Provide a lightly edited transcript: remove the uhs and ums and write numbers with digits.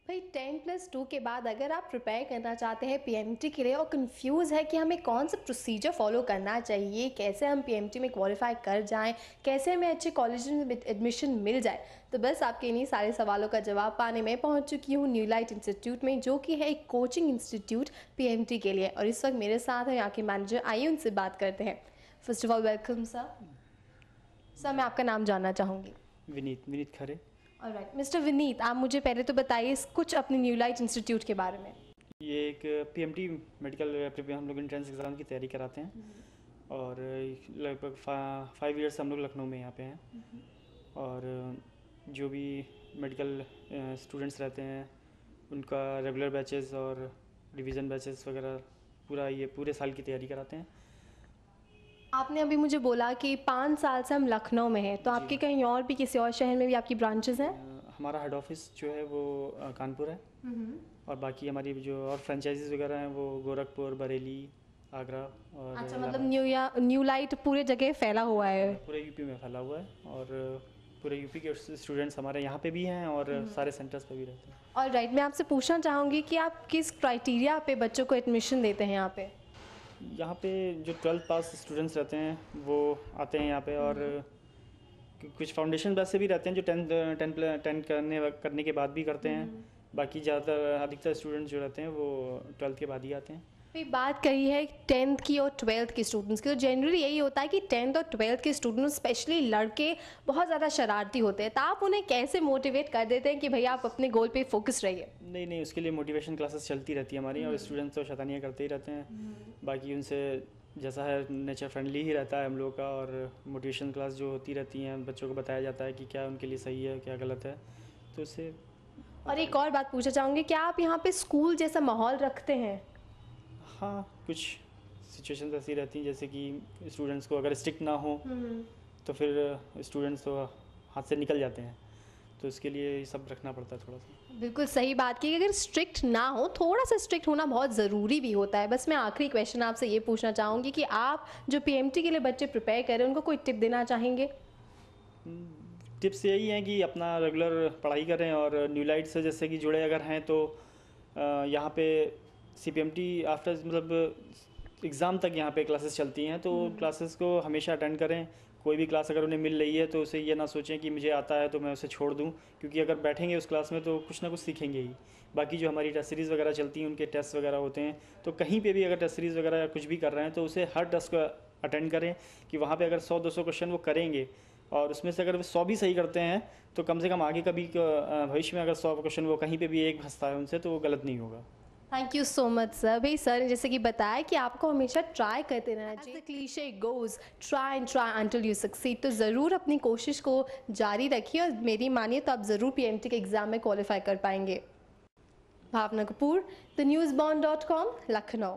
भाई 10+2 के बाद अगर आप प्रिपेयर करना चाहते हैं पीएमटी के लिए और कंफ्यूज है कि हमें कौन सा प्रोसीजर फॉलो करना चाहिए, कैसे हम पीएमटी में क्वालिफाई कर जाएं, कैसे हमें अच्छे कॉलेज में एडमिशन मिल जाए, तो बस आपके इन्हीं सारे सवालों का जवाब पाने में पहुंच चुकी हूँ न्यू लाइट इंस्टीट्यूट में, जो कि है एक कोचिंग इंस्टीट्यूट पीएमटी के लिए। और इस वक्त मेरे साथ है यहाँ के मैनेजर, आइए उनसे बात करते हैं। First of all welcome sir. Sir मैं आपका नाम जानना चाहूँगी। विनीत खरे। ऑलराइट मिस्टर विनीत, आप मुझे पहले तो बताइए कुछ अपने न्यू लाइट इंस्टीट्यूट के बारे में। ये एक पीएमटी मेडिकल हम लोग एंट्रेंस एग्ज़ाम की तैयारी कराते हैं और लगभग 5 ईयर्स हम लोग लखनऊ में यहाँ पे हैं। और जो भी मेडिकल स्टूडेंट्स रहते हैं उनका रेगुलर बैचेस और रिवीजन बैचेस वगैरह पूरे साल की तैयारी कराते हैं। आपने अभी मुझे बोला कि 5 साल से हम लखनऊ में हैं, तो आपके कहीं और भी किसी और शहर में भी आपकी ब्रांचेस हैं? हमारा हेड ऑफिस जो है वो कानपुर है और बाकी हमारी जो और फ्रेंचाइजीज वगैरह हैं वो गोरखपुर, बरेली, आगरा और अच्छा, मतलब न्यू लाइट पूरे जगह फैला हुआ है? पूरे यूपी में फैला हुआ है और पूरे यूपी के स्टूडेंट्स हमारे यहाँ पे भी हैं और सारे सेंटर्स पे भी रहते हैं। ऑलराइट, मैं आपसे पूछना चाहूँगी कि आप किस क्राइटेरिया पे बच्चों को एडमिशन देते हैं यहाँ पे? यहाँ पे जो 12th पास स्टूडेंट्स रहते हैं वो आते हैं यहाँ पे और कुछ फाउंडेशन वैसे भी रहते हैं जो 10 करने के बाद भी करते हैं। बाकी ज़्यादातर अधिकतर स्टूडेंट्स जो रहते हैं वो 12th के बाद ही आते हैं। फिर बात करी है 10th की और 12th के स्टूडेंट्स की, तो जनरली यही होता है कि 10th और 12th के स्टूडेंट्स स्पेशली लड़के बहुत ज़्यादा शरारती होते हैं, तो आप उन्हें कैसे मोटिवेट कर देते हैं कि भैया आप अपने गोल पे फोकस रहिए? नहीं, उसके लिए मोटिवेशन क्लासेस चलती रहती है हमारी और स्टूडेंट्स तो शैतानियाँ करते ही रहते हैं। बाकी उनसे जैसा है नेचर फ्रेंडली ही रहता है हम लोग का और मोटिवेशन क्लास जो होती रहती हैं बच्चों को बताया जाता है कि क्या उनके लिए सही है क्या गलत है, तो उससे। और एक और बात पूछना चाहूँगी, क्या आप यहाँ पे स्कूल जैसा माहौल रखते हैं? हाँ, कुछ सिचुएशंस ऐसी रहती हैं जैसे कि स्टूडेंट्स को अगर स्ट्रिक्ट ना हो तो फिर स्टूडेंट्स तो हाथ से निकल जाते हैं, तो इसके लिए ये सब रखना पड़ता है थोड़ा सा। बिल्कुल सही बात की, अगर स्ट्रिक्ट ना हो, थोड़ा सा स्ट्रिक्ट होना बहुत ज़रूरी भी होता है। बस मैं आखिरी क्वेश्चन आपसे ये पूछना चाहूँगी कि आप जो पीएमटी के लिए बच्चे प्रिपेयर कर रहे हैं उनको कोई टिप देना चाहेंगे? टिप्स यही हैं कि अपना रेगुलर पढ़ाई करें और न्यू लाइट से जैसे कि जुड़े अगर हैं तो यहाँ पे CPMT आफ्टर मतलब एग्ज़ाम तक यहाँ पे क्लासेस चलती हैं, तो क्लासेस को हमेशा अटेंड करें। कोई भी क्लास अगर उन्हें मिल रही है तो उसे ये ना सोचें कि मुझे आता है तो मैं उसे छोड़ दूं, क्योंकि अगर बैठेंगे उस क्लास में तो कुछ ना कुछ सीखेंगे ही। बाकी जो हमारी टेस्ट सीरीज़ वगैरह चलती हैं उनके टेस्ट वगैरह होते हैं, तो कहीं पे भी अगर टेस्ट सीरीज़ वगैरह या कुछ भी कर रहे हैं तो उसे हर टेस्ट को अटेंड करें कि वहाँ पर अगर 100-200 क्वेश्चन वो करेंगे और उसमें से अगर वो 100 भी सही करते हैं तो कम से कम आगे कभी भविष्य में अगर 100 क्वेश्चन वो कहीं पर भी एक फंसता है उनसे तो वो गलत नहीं होगा। Thank you so much sir. भाई सर ने जैसे कि बताया कि आपको हमेशा ट्राई करते रहना चाहिए। Cliché goes try and try until you succeed, तो ज़रूर अपनी कोशिश को जारी रखिए और मेरी मानिए तो आप ज़रूर पीएमटी के एग्ज़ाम में क्वालिफाई कर पाएंगे। भावना कपूर, theNewsBond.com, लखनऊ।